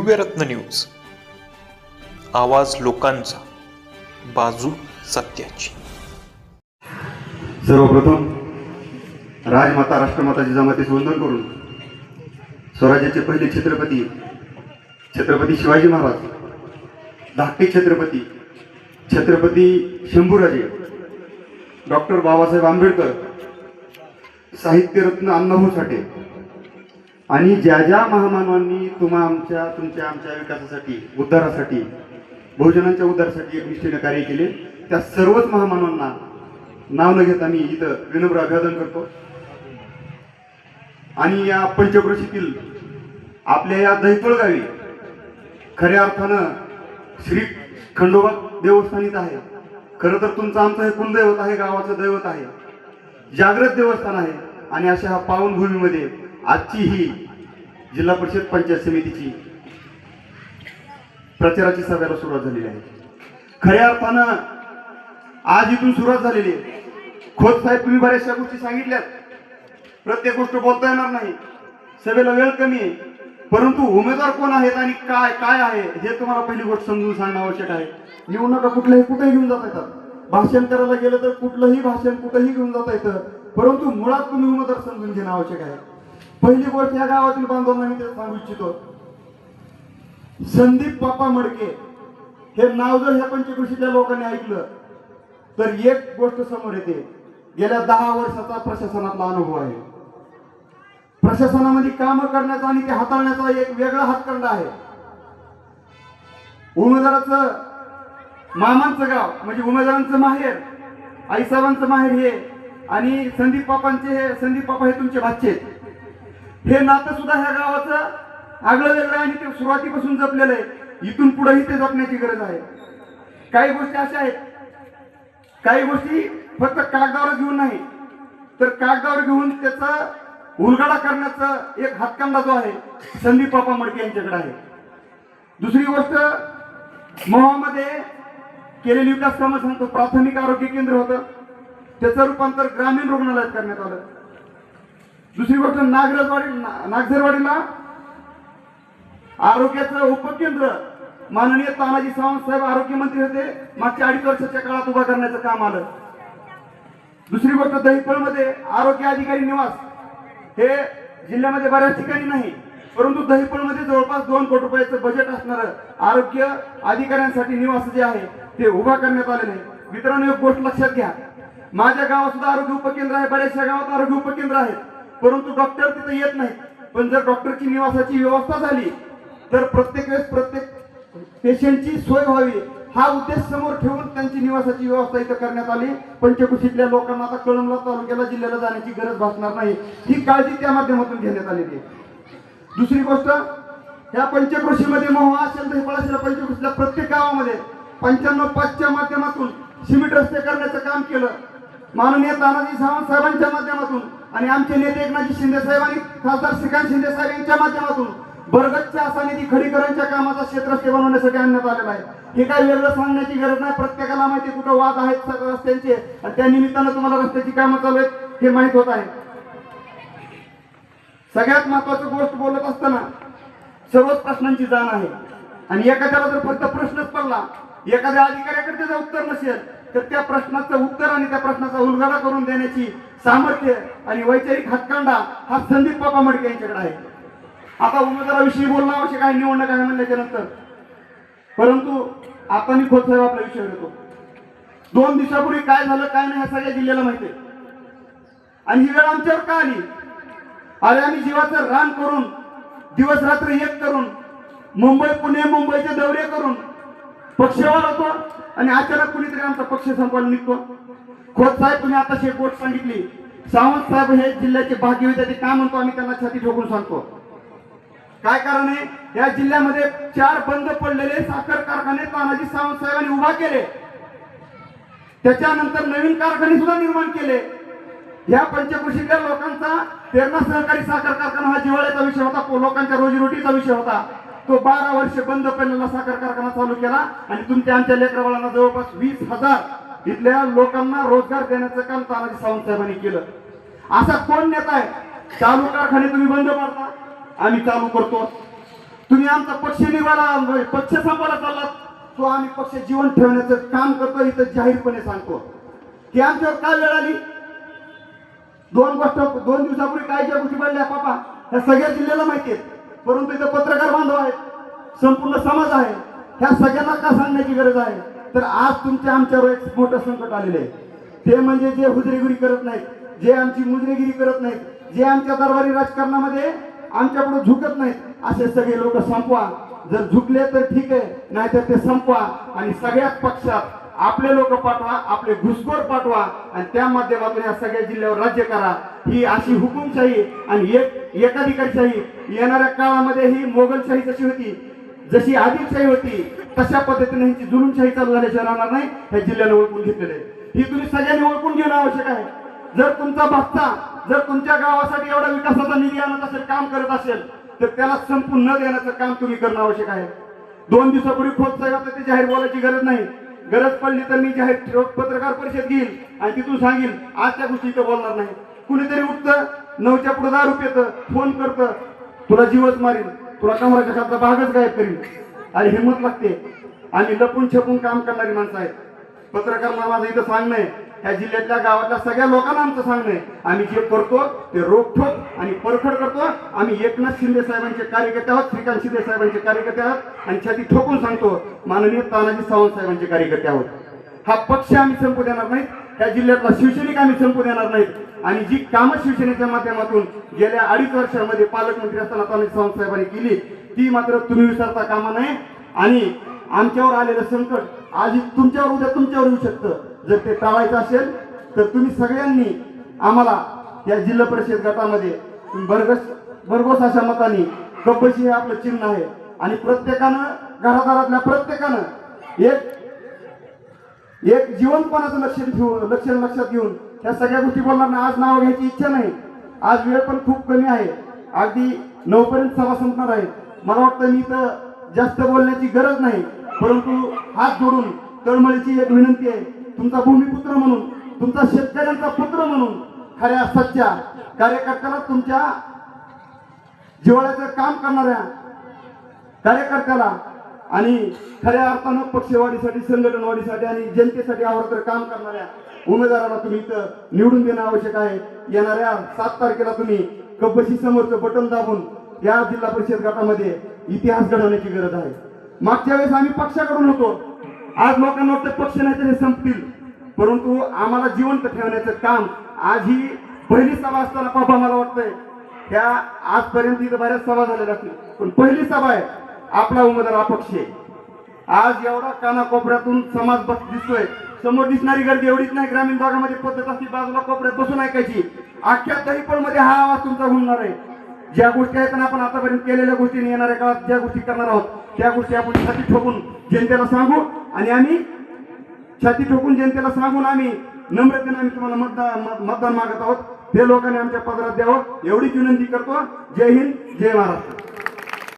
दिव्यरत्न news, आवाज लोकांचा, बाजू सत्याची। सर्वप्रथम राजमाता राष्ट्रमाता जिजामातेस वंदन करून स्वराज्याचे पहिले छत्रपती छत्रपती शिवाजी महाराज, धाकटे छत्रपती छत्रपती शंभूराजे, डॉक्टर बाबासाहेब आंबेडकर, साहित्यरत्न अण्णाभाऊ साठे आणि ज्या ज्या महामानवांनी तुमच्या आमच्या विकासासाठी, उद्धारासाठी, बहुजनांच्या उद्धारासाठी एकनिष्ठेने कार्य केले, त्या सर्वच महामानवांना नाव न घेता मी इथं विनम्र अभिवादन करतो। आणि या पंचक्रोशीतील आपल्या या दहिपळ गावी खऱ्या अर्थानं श्री खंडोबा देवस्थान इथं आहे। खरं तर तुमचं आमचं हे कुलदैवत आहे, गावाचं दैवत आहे, जागृत देवस्थान आहे। आणि अशा ह्या पावनभूमीमध्ये आजची ही जिल्हा परिषद पंचायत समितीची प्रचाराची सभेला सुरुवात झालेली आहे। खऱ्या अर्थानं आज इथून सुरुवात झालेली आहे। खोत साहेब, तुम्ही बऱ्याचशा गोष्टी सांगितल्यात, प्रत्येक गोष्ट बोलता येणार नाही, सभेला वेळ कमी आहे, परंतु उमेदवार कोण आहेत आणि काय काय आहे हे तुम्हाला पहिली गोष्ट समजून सांगणं आवश्यक आहे। येऊ नका कुठेही घेऊन जाता येतात, भाषण करायला गेलं तर कुठलंही भाषण कुठेही घेऊन जाता येतं, परंतु मुळात तुम्ही उमेदवार समजून घेणं आवश्यक आहे। पहिली गोष्ट या गावातील बांधवांना मी ते सांगू इच्छितो, संदीप पापा मडके हे नाव जर ह्या पंचक्रोशीतल्या लोकांनी ऐकलं तर एक गोष्ट समोर येते, गेल्या 10 वर्षाचा प्रशासनातला अनुभव आहे। प्रशासनामध्ये काम करण्याचा आणि ते हाताळण्याचा एक वेगळा हातखंडा आहे। उमेदवाराचं मामांचं गाव म्हणजे उमेदवारांचं माहेर, आईसाहेबांचं माहेर हे, आणि संदीप पापा हे तुमचे भाचे आहेत। हे नातं सुद्धा ह्या गावाचं आगळं वेगळं आणि ते सुरुवातीपासून जपलेलं आहे, इथून पुढेही ते जपण्याची गरज आहे। काही गोष्टी अशा आहेत, काही गोष्टी फक्त कागदावर घेऊन नाही तर कागदावर घेऊन त्याचा उलगडा करण्याचा एक हातखंडा जो आहे संदीप पापा मडके यांच्याकडे आहे। दुसरी गोष्ट, मोहामध्ये केलेली विकास कामं सांगतो, प्राथमिक आरोग्य केंद्र होतं, त्याचं रूपांतर ग्रामीण रुग्णालयात करण्यात आलं। दुसरी गोष्ट, नागझरवाडीला आरोग्याचं उपकेंद्र माननीय तानाजी सावंत साहेब आरोग्यमंत्री होते, मागच्या 2.5 वर्षाच्या काळात उभा करण्याचं काम आलं। दुसरी गोष्ट, दहिपळमध्ये आरोग्य अधिकारी निवास हे जिल्ह्यामध्ये बऱ्याच ठिकाणी नाही, परंतु दहिपळमध्ये जवळपास 2 कोटी रुपयाचं बजेट असणारं आरोग्य अधिकाऱ्यांसाठी निवास जे आहे ते उभा करण्यात आलेलं आहे। मित्रांनो, एक गोष्ट लक्षात घ्या, माझ्या गावात सुद्धा आरोग्य उपकेंद्र आहे, बऱ्याचशा गावात आरोग्य उपकेंद्र आहेत, परंतु डॉक्टर तिथे येत नाहीत। पण जर डॉक्टरची निवासाची व्यवस्था झाली तर प्रत्येक वेळेस प्रत्येक पेशंटची सोय व्हावी हा उद्देश समोर ठेवून त्यांची निवासाची व्यवस्था इथं करण्यात आली। पंचक्रोशीतल्या लोकांना आता कळमला तालुक्याला, जिल्ह्याला जाण्याची गरज भासणार नाही, ही काळजी त्या माध्यमातून घेण्यात आलेली आहे। दुसरी गोष्ट, ह्या पंचक्रोशीमध्ये मोहा असेल, दहिपळ असेल, पंचक्रोशीतल्या प्रत्येक गावामध्ये 95/5 च्या माध्यमातून सिमेंट रस्ते करण्याचं काम केलं, माननीय तानाजी सावंत साहेबांच्या माध्यमातून आणि आमचे नेते एकनाथजी शिंदे साहेब आणि खासदार श्रीकांत शिंदे साहेब यांच्या माध्यमातून बरगतच्या असा निधी खडीकरांच्या कामाचा क्षेत्रस्ते बनवण्यासाठी आणण्यात आलेला आहे। हे काही वेगळं सांगण्याची गरज नाही, प्रत्येकाला माहिती कुठं वाद आहेत रस्त्यांचे, आणि त्या निमित्तानं तुम्हाला रस्त्याची कामं चालू आहेत हे माहित होत आहे। सगळ्यात महत्वाची गोष्ट बोलत असताना सर्वच प्रश्नांची जाण आहे, आणि एखाद्याला जर फक्त प्रश्नच पडला, एखाद्या अधिकाऱ्याकडे त्याचं उत्तर नसेल तर त्या प्रश्नाचं उत्तर आणि त्या प्रश्नाचा उलगडा करून देण्याची सामर्थ्य आणि वैचारिक हातखंडा हा संदीप पापा मडके यांच्याकडे आहे। आता उमेदवाराविषयी बोलणं आवश्यक आहे, निवडणूक आहे म्हणल्याच्या नंतर, परंतु आता मी खोत साहेब आपला विषय घेतो। 2 दिवसापूर्वी काय झालं काय नाही हे सगळ्या जिल्ह्याला माहिती आहे, आणि ही वेळ आमच्यावर का आली? अरे, आम्ही जीवाचं रान करून, दिवस रात्र एक करून, मुंबई पुणे मुंबईचे दौरे करून पक्षवार होतो, आणि अचानक कुणीतरी आमचा पक्ष संपवायला निघतो। खोत साहेब, तुम्ही आताशी एक गोष्ट सांगितली, सावंत साहेब हे जिल्ह्याचे भाग्य विद्यार्थी का म्हणतो आम्ही त्यांना छाती ठोकून सांगतो, काय कारण आहे? या जिल्ह्यामध्ये 4 बंद पडलेले साखर कारखाने तानाजी सावंत साहेबांनी उभा केले, त्याच्यानंतर नवीन कारखाने सुद्धा निर्माण केले। या पंचक्रोशीतल्या लोकांचा प्रेरणा सहकारी साखर कारखाना हा जिव्हाळ्याचा विषय होता, लोकांच्या रोजीरोटीचा विषय होता, तो 12 वर्ष बंद पडलेला साखर कारखाना चालू केला, आणि तुमच्या आमच्या लेकरबाळांना जवळपास 20,000 इथल्या लोकांना रोजगार देण्याचं काम तानाजी सावंत साहेबांनी केलं। असा कोण नेता आहे? चालू कारखाने तुम्ही बंद पाडता, आम्ही चालू करतो, तुम्ही आमचा पक्ष निघाला, पक्ष संपवायला चाललात, तो आम्ही पक्ष जीवन ठेवण्याचं काम करतो. इथं जाहीरपणे सांगतो की आमच्यावर काय वेळ आली. दोन दिवसापूर्वी काय ज्या गोष्टी घडल्या पापा ह्या सगळ्या जिल्ह्याला माहिती आहेत. परंतु इथं पत्रकार बांधव आहेत, संपूर्ण समाज आहे, ह्या सगळ्यांना का सांगण्याची गरज आहे. तर आज तुमच्या आमच्यावर एक मोठं संकट आलेलं आहे. ते म्हणजे जे हुजरेगिरी करत नाहीत, जे आमची मुजरेगिरी करत नाहीत, जे आमच्या दरबारी राजकारणामध्ये आमच्यापुढे झुकत नाहीत, असे सगळे लोक संपवा. जर झुकले तर ठीक आहे, नाहीतर ते संपवा आणि सगळ्याच पक्षात आपले लोक पाठवा, आपले घुसखोर पाठवा आणि त्या माध्यमातून या सगळ्या जिल्ह्यावर राज्य करा. ही अशी हुकुमशाही आणि एकाधिकारशाही येणाऱ्या काळामध्ये ही मोगलशाही जशी होती, जशी आदिलशाही होती, तशा पद्धतीने ह्यांची जुलूमशाही चालू झाल्याशिवाय राहणार नाही. ह्या जिल्ह्याने ओळखून घेतलेले ही तुम्ही सगळ्यांनी ओळखून घेणं आवश्यक आहे. जर तुमचा भाचा जर तुमच्या गावासाठी एवढा विकासाचा निधी आणत असेल, काम करत असेल, तर त्याला संपून न देण्याचं काम तुम्ही करणं आवश्यक आहे. 2 दिवसापूर्वी खोत साहेब ते जाहीर बोलायची गरज नाही. गरज पडली तर मी जाहीर पत्रकार परिषद घेईल आणि तिथून सांगेल आज त्या गोष्टी इथं बोलणार नाही. कुणीतरी उठतं, 9च्या पुढे 10 रुपये येतं, फोन करतं, तुला जीवच मारील, तुला कमराच्या खालचा भागच गायब करील. आणि हिंमत लागते. आम्ही लपून छपून काम करणारी माणसं आहेत. पत्रकारांना माझं इथं सांगणं आहे, ह्या जिल्ह्यातल्या गावातल्या सगळ्या लोकांना आमचं सांगणं आहे, आम्ही जे करतो ते रोखठोक आणि परखड करतो. आम्ही एकनाथ शिंदे साहेबांचे कार्यकर्ते आहोत, श्रीकांत शिंदे साहेबांचे कार्यकर्ते आहोत आणि छाती ठोकून सांगतो माननीय तानाजी सावंत साहेबांचे कार्यकर्ते आहोत. हा पक्ष आम्ही संपू देणार नाहीत, त्या जिल्ह्यातला शिवसैनिक आम्ही संपू देणार नाहीत. आणि जी कामं शिवसेनेच्या माध्यमातून गेल्या 2.5 वर्षामध्ये पालकमंत्री असताना तानाजी सावंत साहेबांनी केली, ती मात्र तुम्ही विसरता कामा नये. आणि आमच्यावर आलेलं संकट आज तुमच्यावर, उद्या तुमच्यावर येऊ शकतं. जर ते टाळायचं असेल तर तुम्ही सगळ्यांनी आम्हाला या जिल्हा परिषद गटामध्ये भरघोस अशा मताने, कब्बशी हे आपलं चिन्ह आहे आणि प्रत्येकानं घरादारातल्या प्रत्येकानं एक जीवनपणाचं लक्षात घेऊन ह्या सगळ्या गोष्टी बोलणार नाही. आज नाव घ्यायची इच्छा नाही, आज वेळ पण खूप कमी आहे. अगदी 9 पर्यंत सभा संपणार आहे. मला वाटतं मी तर जास्त बोलण्याची गरज नाही, परंतु हात जोडून तळमळीची एक विनंती आहे. तुमचा भूमिपुत्र म्हणून, तुमचा शेतकऱ्यांचा पुत्र म्हणून, खऱ्या सच्च्या कार्यकर्त्याला, तुमच्या जिव्हाळ्याचं काम करणाऱ्या कार्यकर्त्याला आणि खऱ्या अर्थानं पक्षवाढीसाठी, संघटनवाढीसाठी आणि जनतेसाठी आवडतर काम करणाऱ्या उमेदवाराला तुम्ही इथं निवडून देणं आवश्यक आहे. येणाऱ्या 7 तारखेला तुम्ही कब्बशी समोरचं बटन दाबून या जिल्हा परिषद गटामध्ये इतिहास घडवण्याची गरज आहे. मागच्या वेळेस आम्ही पक्षाकडून होतो, आज लोकांना वाटतं पक्ष नाही तर हे संपतील, परंतु आम्हाला जिवंत ठेवण्याचं काम आज ही पहिली सभा असताना पापा मला वाटतंय त्या आजपर्यंत इथं बऱ्याच सभा झालेल्या असतील, पण पहिली सभा आहे. आपला उमेदवार अपक्ष आहे. आज एवढा कानाकोपऱ्यातून समाज दिसतोय. समोर दिसणारी गर्दी एवढीच नाही, ग्रामीण भागामध्ये पद्धत असती बाजूला कोपऱ्यात बसून ऐकायची. अख्ख्या दहीपळमध्ये हा आवाज तुमचा घुमणार आहे. ज्या गोष्टी आहेत ना, आपण आतापर्यंत केलेल्या गोष्टी, येणाऱ्या काळात ज्या गोष्टी करणार आहोत त्या गोष्टी आपण छाती ठोकून जनतेला सांगू आणि आम्ही छाती ठोकून जनतेला सांगून आम्ही नम्रतेने आम्ही तुम्हाला मतदान मागत आहोत. ते लोकांनी आमच्या पदरात द्यावं एवढीच विनंती करतो. जय हिंद, जय महाराष्ट्र.